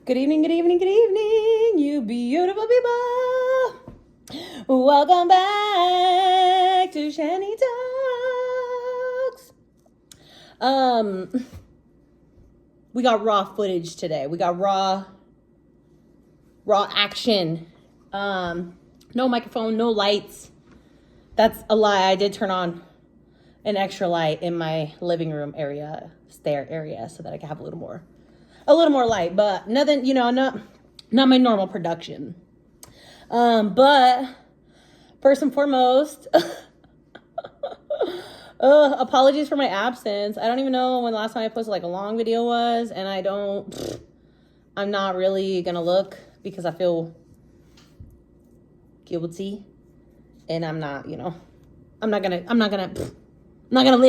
Good evening, good evening, good evening, you beautiful people. Welcome back to Shani Talks. We got raw footage today. We got raw action. No microphone, no lights. That's a lie. I did turn on an extra light in my living room area, stair area, so that I can have a little more light, but nothing, not my normal production. But first and foremost, apologies for my absence. I don't even know when the last time I posted like a long video was, and I'm not really gonna look because I feel guilty, and I'm not gonna live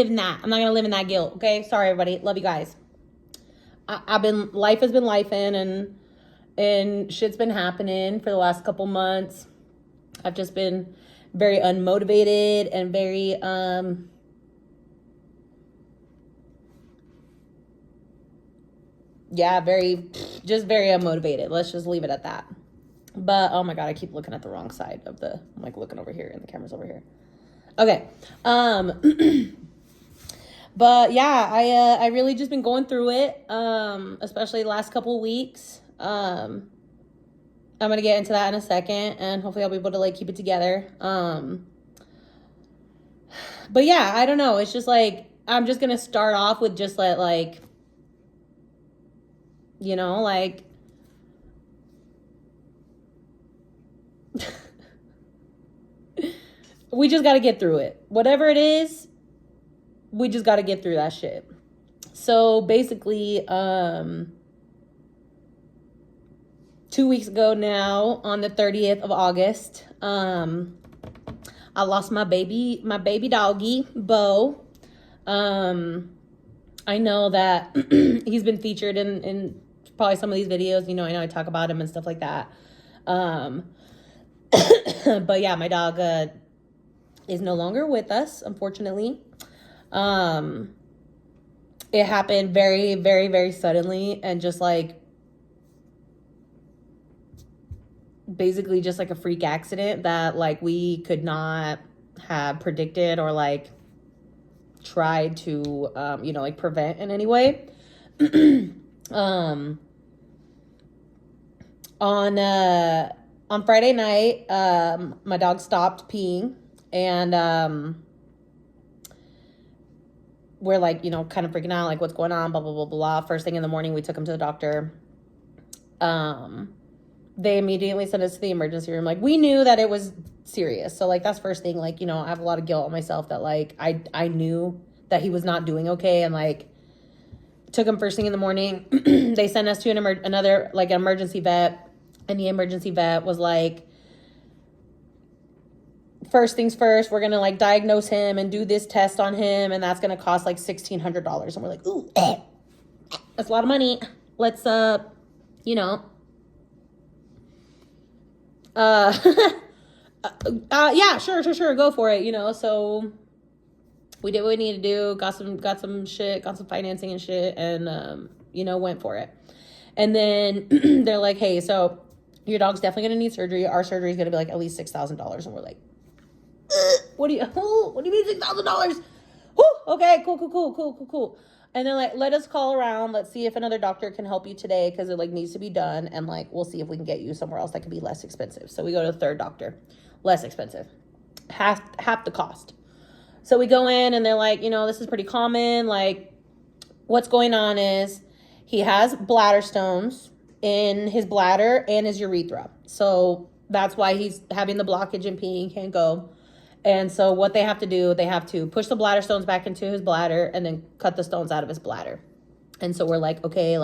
in that. I'm not gonna live in that guilt. Okay, sorry everybody. Love you guys. Life has been lifing, and shit's been happening for the last couple months. I've just been very unmotivated and very very unmotivated. Let's just leave it at that. But oh my god, I keep looking at the wrong side of I'm like looking over here and the camera's over here. Okay. But yeah, I really just been going through it, especially the last couple weeks. I'm going to get into that in a second, and hopefully I'll be able to like keep it together. But yeah, I don't know. It's just like, I'm just going to start off with just we just got to get through it. Whatever it is, we just got to get through that shit. So basically, 2 weeks ago now, on the 30th of August, I lost my baby doggy, Beau. I know that he's been featured in probably some of these videos. I know I talk about him and stuff like that. But yeah, my dog is no longer with us, unfortunately. It happened very, very, very suddenly, and just basically just like a freak accident that we could not have predicted or tried to prevent in any way. On Friday night, my dog stopped peeing, and we're kind of freaking out, what's going on, blah, blah, blah, blah. First thing in the morning, we took him to the doctor. They immediately sent us to the emergency room. We knew that it was serious. So that's first thing, I have a lot of guilt on myself that I knew that he was not doing okay. And took him first thing in the morning. They sent us to another emergency vet. And the emergency vet was first things first, we're gonna diagnose him and do this test on him, and that's gonna cost $1,600. And we're like, ooh, that's a lot of money. Let's yeah, sure, go for it. So we did what we needed to do, got some financing and shit, and went for it. And then they're like, hey, so your dog's definitely gonna need surgery. Our surgery is gonna be at least $6,000. And we're like, what do you mean $6,000? Okay, cool. And then let us call around. Let's see if another doctor can help you today, because it needs to be done. And we'll see if we can get you somewhere else that could be less expensive. So we go to the third doctor, less expensive, half the cost. So we go in, and they're like, this is pretty common. What's going on is he has bladder stones in his bladder and his urethra. So that's why he's having the blockage and peeing, can't go. And so what they have to do, they have to push the bladder stones back into his bladder and then cut the stones out of his bladder. And so we're like, okay,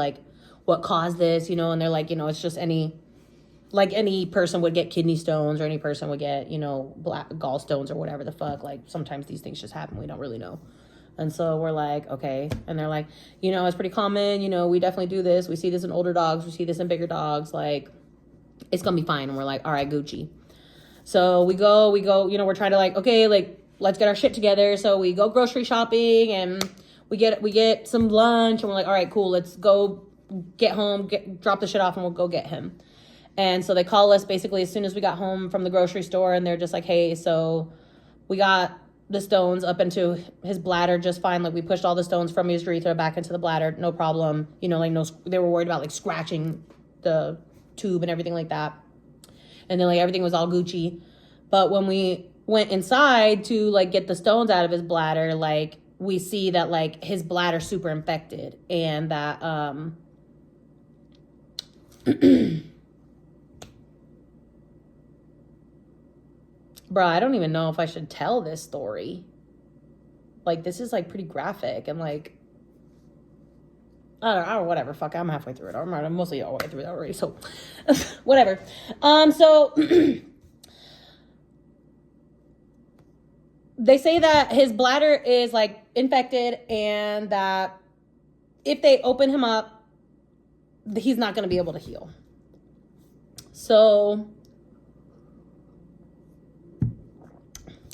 what caused this? And they're like, it's just any person would get kidney stones, or any person would get, gallstones or whatever the fuck. Sometimes these things just happen. We don't really know. And so we're like, okay. And they're like, it's pretty common. We definitely do this. We see this in older dogs. We see this in bigger dogs. It's going to be fine. And we're like, all right, Gucci. So we go, we're trying to okay, let's get our shit together. So we go grocery shopping, and we get some lunch, and we're like, all right, cool. Let's go get home, drop the shit off, and we'll go get him. And so they call us basically as soon as we got home from the grocery store, and they're just like, hey, so we got the stones up into his bladder just fine. Like, we pushed all the stones from his urethra back into the bladder, no problem. You know, like, no, they were worried about like scratching the tube and everything like that. And then like everything was all Gucci. But when we went inside to like get the stones out of his bladder, like we see that like his bladder's super infected, and that bro, I don't even know if I should tell this story. Like, this is like pretty graphic, and like I don't know, whatever, fuck, I'm halfway through it. I'm mostly all the way through it already, so whatever. So they say that his bladder is like infected, and that if they open him up, he's not going to be able to heal. So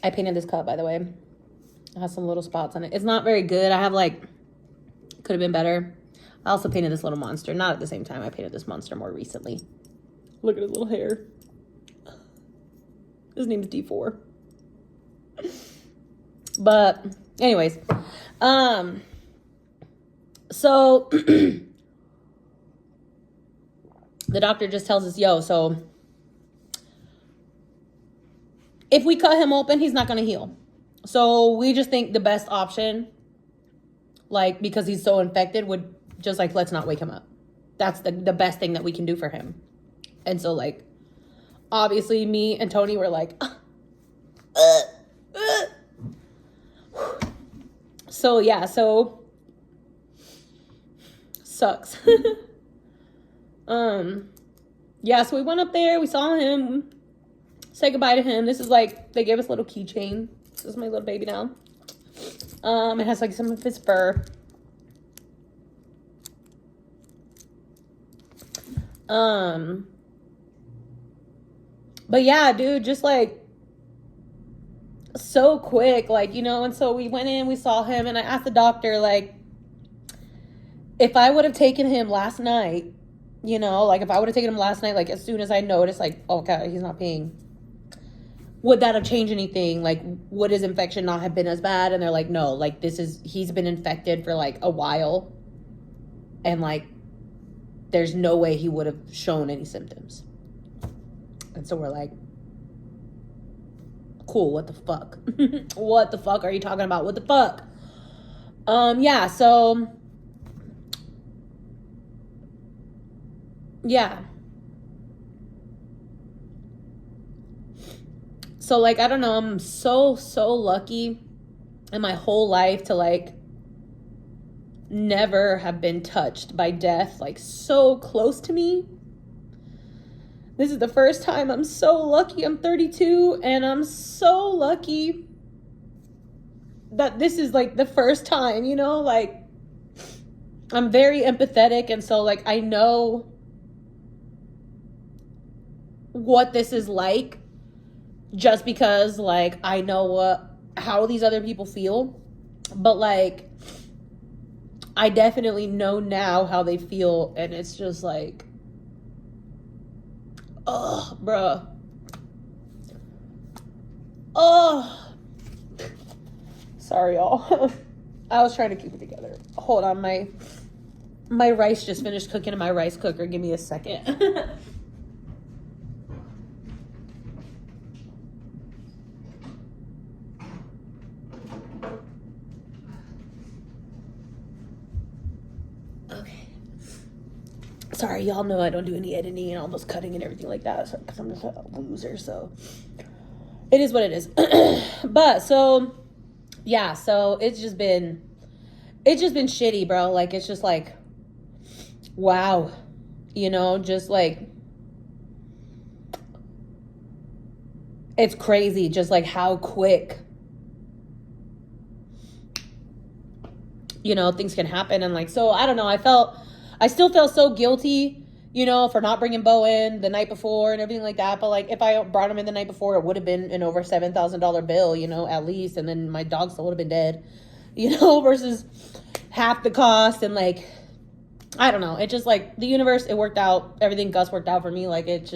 I painted this cup, by the way. It has some little spots on it. It's not very good. I have like, could have been better. I also painted this little monster. Not at the same time. I painted this monster more recently. Look at his little hair. His name's D4. But anyways, so the doctor just tells us, yo, so if we cut him open, he's not going to heal. So we just think the best option, like, because he's so infected, would just like, let's not wake him up. That's the best thing that we can do for him. And so like, obviously me and Tony were like, so yeah, so sucks. Yeah, so we went up there, we saw him, said goodbye to him. This is like, they gave us a little keychain. This is my little baby now. It has like some of his fur. But yeah, dude, just like so quick, like, you know. And so we went in, we saw him, and I asked the doctor, like, if I would have taken him last night, you know, like if I would have taken him last night, like as soon as I noticed, like, okay, he's not peeing, would that have changed anything? Like, would his infection not have been as bad? And they're like, no, like he's been infected for like a while, and like there's no way he would have shown any symptoms. And so we're like, cool, what the fuck? What the fuck are you talking about? What the fuck? Yeah, so yeah. So like, I don't know, I'm so lucky in my whole life to like never have been touched by death, like so close to me. This is the first time. I'm so lucky. I'm 32, and I'm so lucky that this is like the first time, you know, like I'm very empathetic. And so like, I know what this is like, just because like, I know how these other people feel, but like, I definitely know now how they feel. And it's just like, oh, bruh. Oh. Sorry, y'all. I was trying to keep it together. Hold on, my rice just finished cooking in my rice cooker. Give me a second. Sorry, y'all know I don't do any editing and almost cutting and everything like that, so, because I'm just a loser, so it is what it is. But so yeah, so it's just been shitty, bro. Like, it's just like, wow, you know, just like, it's crazy just like how quick, you know, things can happen. And like, so I don't know, I still felt so guilty, you know, for not bringing Beau in the night before and everything like that. But like, if I brought him in the night before, it would have been an over $7,000 bill, you know, at least. And then my dog still would have been dead, you know, versus half the cost. And like, I don't know. It just like the universe, it worked out. Everything Gus worked out for me. Like it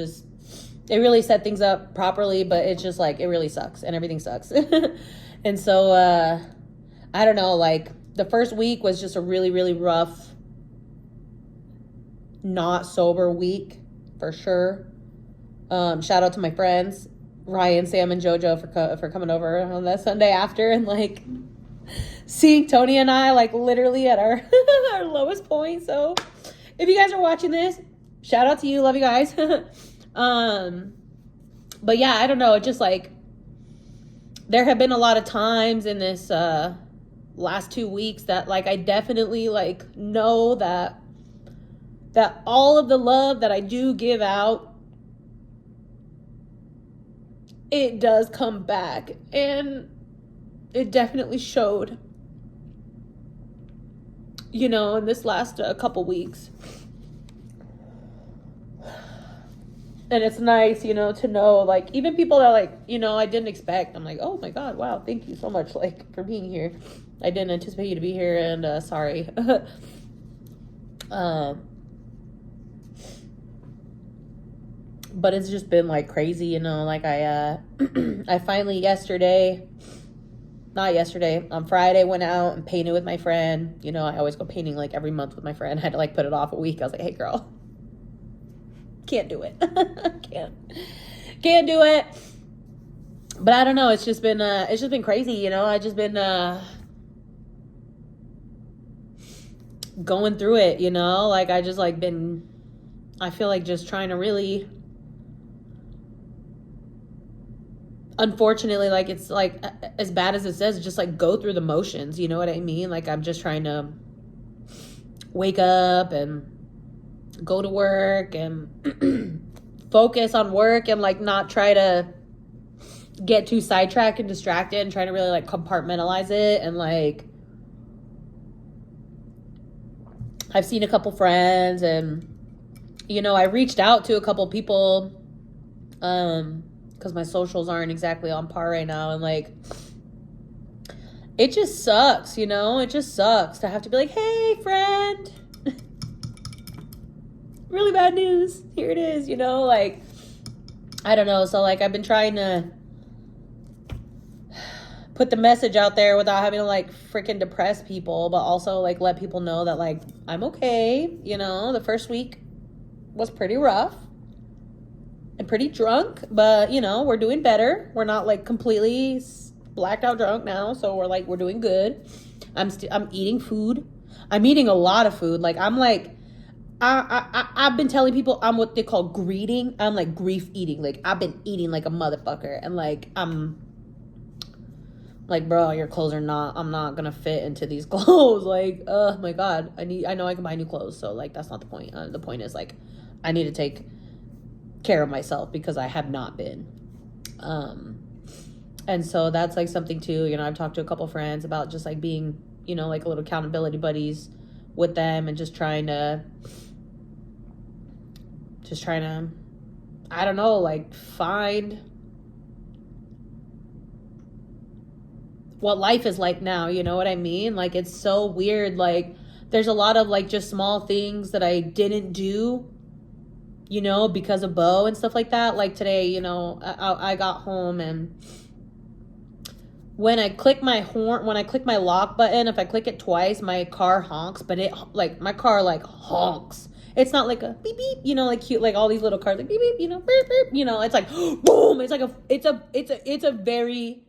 really set things up properly, but it's just like, it really sucks and everything sucks. And so, I don't know, like the first week was just a really, really rough, not sober week for sure. Shout out to my friends, Ryan, Sam, and JoJo for coming over on that Sunday after and like seeing Tony and I like literally at our our lowest point. So if you guys are watching this, shout out to you. Love you guys. But yeah, I don't know. It just like, there have been a lot of times in this last 2 weeks that like I definitely like know that all of the love that I do give out, it does come back, and it definitely showed, you know, in this last couple weeks. And it's nice, you know, to know, like, even people that, like, you know, I didn't expect. I'm like, oh, my God, wow, thank you so much, like, for being here. I didn't anticipate you to be here, and sorry. But it's just been, like, crazy, you know, like, I finally on Friday, went out and painted with my friend. You know, I always go painting, like, every month with my friend. I had to, like, put it off a week. I was like, hey, girl. Can't do it. Can't do it. But I don't know. It's just been crazy, you know. I just been going through it, you know. Like I just like been. I feel like just trying to really. Unfortunately, like it's like as bad as it says, just like go through the motions. You know what I mean? Like I'm just trying to wake up and go to work and focus on work and like not try to get too sidetracked and distracted and try to really like compartmentalize it. And like I've seen a couple friends, and you know, I reached out to a couple people because my socials aren't exactly on par right now, and like it just sucks, you know. It just sucks to have to be like, hey friend, really bad news, here it is, you know. Like I don't know. So like I've been trying to put the message out there without having to like freaking depress people, but also like let people know that like I'm okay. You know, the first week was pretty rough and pretty drunk, but you know, we're doing better. We're not like completely blacked out drunk now, so we're doing good. I'm eating food. I'm eating a lot of food. Like I'm like I've been telling people I'm what they call greeting. I'm like grief eating. Like I've been eating like a motherfucker, and like I'm like, bro, your clothes are not. I'm not gonna fit into these clothes. Like, oh my God, I know I can buy new clothes. So like that's not the point. The point is like I need to take care of myself because I have not been. And so that's like something too. You know, I've talked to a couple friends about just like being, you know, like a little accountability buddies with them, and just trying to, I don't know, like find what life is like now. You know what I mean? Like, it's so weird. Like, there's a lot of like just small things that I didn't do, you know, because of Beau and stuff like that. Like today, you know, I got home, and when I click my lock button, if I click it twice, my car honks, but my car like honks. It's not like a beep beep, you know, like cute, like all these little cars, like beep beep, you know, beep beep, you know, it's like boom. It's like it's a very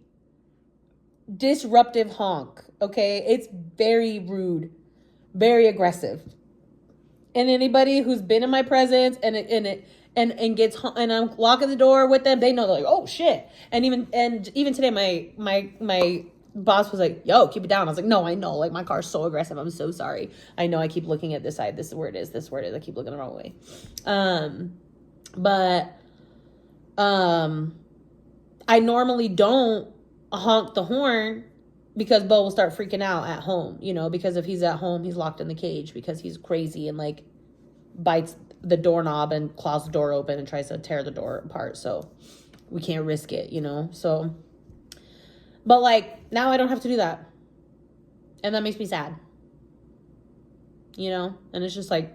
disruptive honk. Okay, it's very rude, very aggressive. And anybody who's been in my presence and I'm locking the door with them, they know, they're like, oh shit. And even today, my boss was like, yo, keep it down. I was like, no, I know, like my car's so aggressive. I'm so sorry. I know I keep looking at this side. This is where it is. This is where it is. I keep looking the wrong way. But I normally don't honk the horn because Beau will start freaking out at home, you know, because if he's at home, he's locked in the cage because he's crazy and like bites the doorknob and claws the door open and tries to tear the door apart. So we can't risk it, you know? So, but like now I don't have to do that. And that makes me sad. you know? And it's just like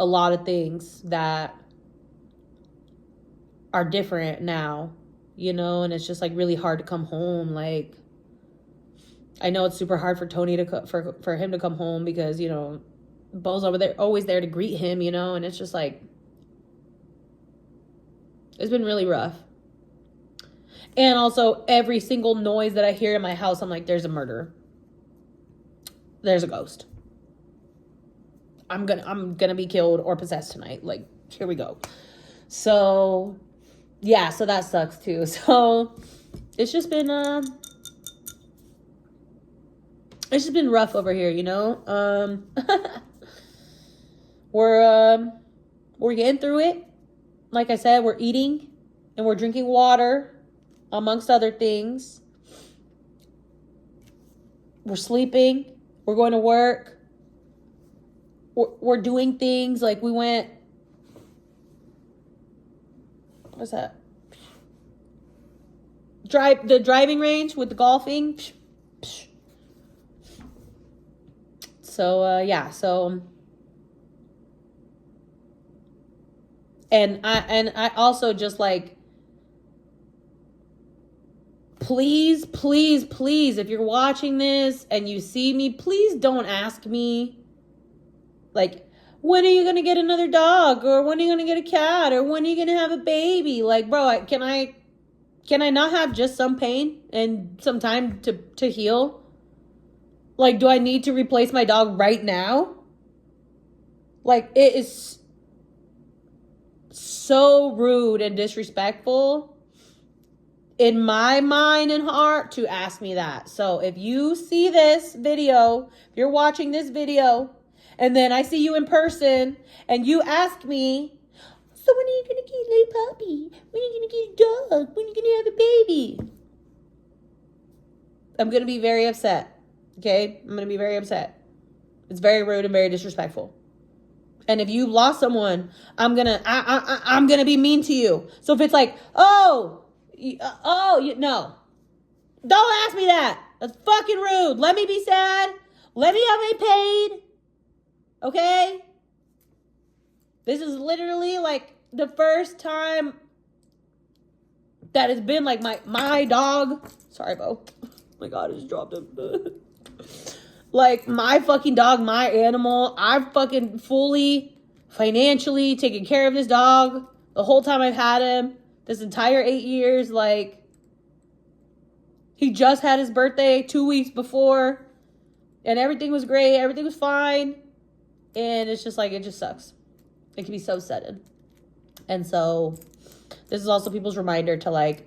a lot of things that are different now, you know? And it's just like really hard to come home. Like, I know it's super hard for Tony to for him to come home because, you know, Beau's over there, always there to greet him, you know? And it's just like, it's been really rough. And also every single noise that I hear in my house, I'm like, there's a murder. There's a ghost. I'm gonna be killed or possessed tonight. Like, here we go. So yeah, so that sucks too. So it's just been rough over here, you know. We're getting through it. Like I said, we're eating and we're drinking water, amongst other things. We're sleeping. We're going to work. We're doing things. Like, we went, what's that? The driving range with the golfing. So, yeah, so. And I also just like, please, please, please, if you're watching this and you see me, please don't ask me, like, when are you going to get another dog? Or when are you going to get a cat? Or when are you going to have a baby? Like, bro, can I not have just some pain and some time to heal? Like, do I need to replace my dog right now? Like, it is so rude and disrespectful in my mind and heart to ask me that. So if you see this video, if you're watching this video, and then I see you in person and you ask me, so when are you gonna get a little puppy? When are you gonna get a dog? When are you gonna have a baby? I'm gonna be very upset. Okay? I'm gonna be very upset. It's very rude and very disrespectful. And if you lost someone, I'm gonna be mean to you. So if it's like, no, don't ask me that. That's fucking rude. Let me be sad. Let me have my pain. Okay? This is literally like the first time that it's been like my dog. Sorry, Beau. Oh my God, I just dropped him. Like, my fucking dog, my animal. I've fucking fully, financially taken care of this dog the whole time I've had him. This entire 8 years. Like, he just had his birthday 2 weeks before. And everything was great. Everything was fine. And it's just like, it just sucks. It can be so sudden. And so, this is also people's reminder to, like,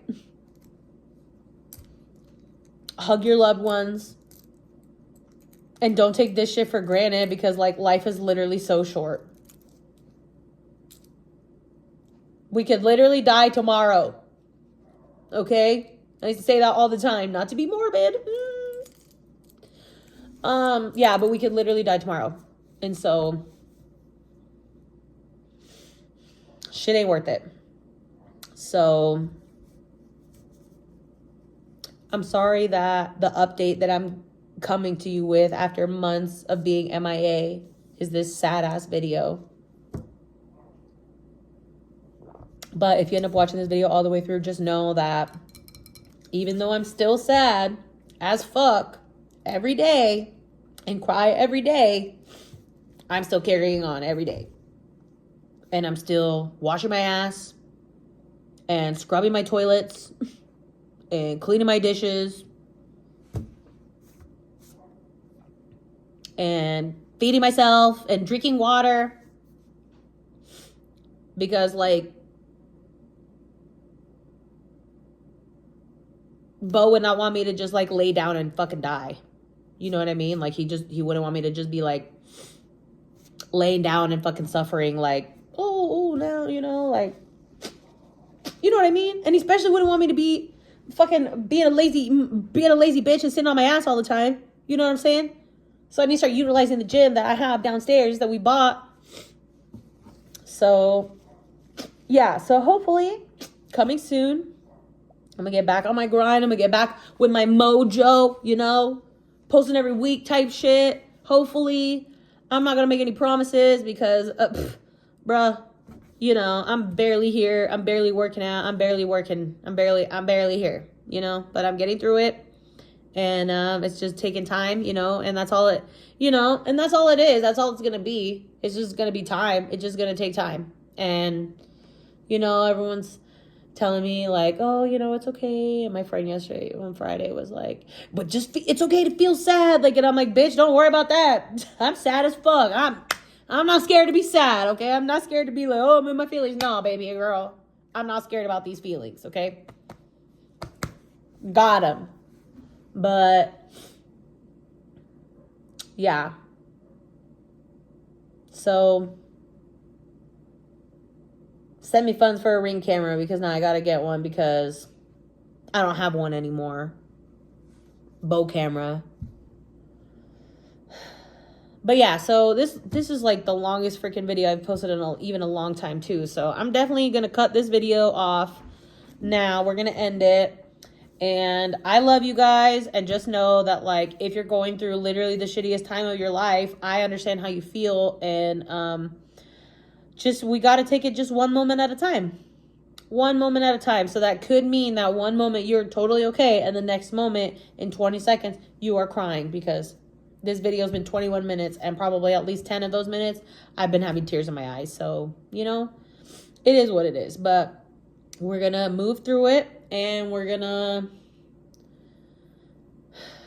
hug your loved ones. And don't take this shit for granted because, like, life is literally so short. We could literally die tomorrow. Okay? I used to say that all the time, not to be morbid. Yeah, but we could literally die tomorrow. And so, shit ain't worth it. So, I'm sorry that the update that I'm coming to you with after months of being MIA is this sad ass video. But if you end up watching this video all the way through, just know that even though I'm still sad as fuck every day and cry every day, I'm still carrying on every day. And I'm still washing my ass and scrubbing my toilets and cleaning my dishes and feeding myself and drinking water because, like, Beau would not want me to just, like, lay down and fucking die. You know what I mean? Like, he wouldn't want me to just be, like, laying down and fucking suffering, like, now, you know, like, you know what I mean? And he especially wouldn't want me to be fucking being a lazy bitch and sitting on my ass all the time. You know what I'm saying? So I need to start utilizing the gym that I have downstairs that we bought. So, yeah. So hopefully, coming soon, I'm going to get back on my grind. I'm going to get back with my mojo, you know, posting every week type shit. Hopefully, I'm not gonna make any promises because, bruh, you know, I'm barely here. I'm barely working out. I'm barely working. I'm barely here, you know, but I'm getting through it. And it's just taking time, you know, and that's all it, you know, and that's all it is. That's all it's going to be. It's just going to be time. It's just going to take time. And, you know, everyone's telling me like, oh, you know, it's okay. And my friend yesterday on Friday was like, but just, it's okay to feel sad. Like, and I'm like, bitch, don't worry about that. I'm sad as fuck. I'm not scared to be sad. Okay. I'm not scared to be like, oh, I'm in my feelings. No, baby girl. I'm not scared about these feelings. Okay. Got him. But yeah. So send me funds for a Ring camera because now I gotta get one because I don't have one anymore. Beau camera. But yeah, so this is like the longest freaking video I've posted in even a long time too. So I'm definitely gonna cut this video off now. We're gonna end it. And I love you guys, and just know that like if you're going through literally the shittiest time of your life, I understand how you feel, and just we got to take it just one moment at a time. One moment at a time. So that could mean that one moment you're totally okay, and the next moment in 20 seconds you are crying because this video's been 21 minutes and probably at least 10 of those minutes I've been having tears in my eyes. So, you know, it is what it is, but we're going to move through it. And we're gonna,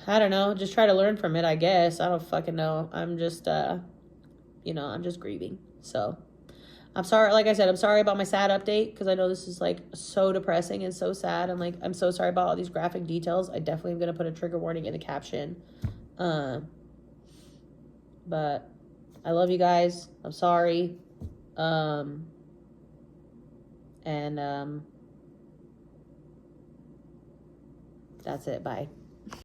I don't know, just try to learn from it, I guess. I don't fucking know. I'm just, you know, I'm just grieving. So, I'm sorry, like I said, I'm sorry about my sad update, because I know this is, like, so depressing and so sad. And, like, I'm so sorry about all these graphic details. I definitely am going to put a trigger warning in the caption. But I love you guys. I'm sorry. That's it. Bye.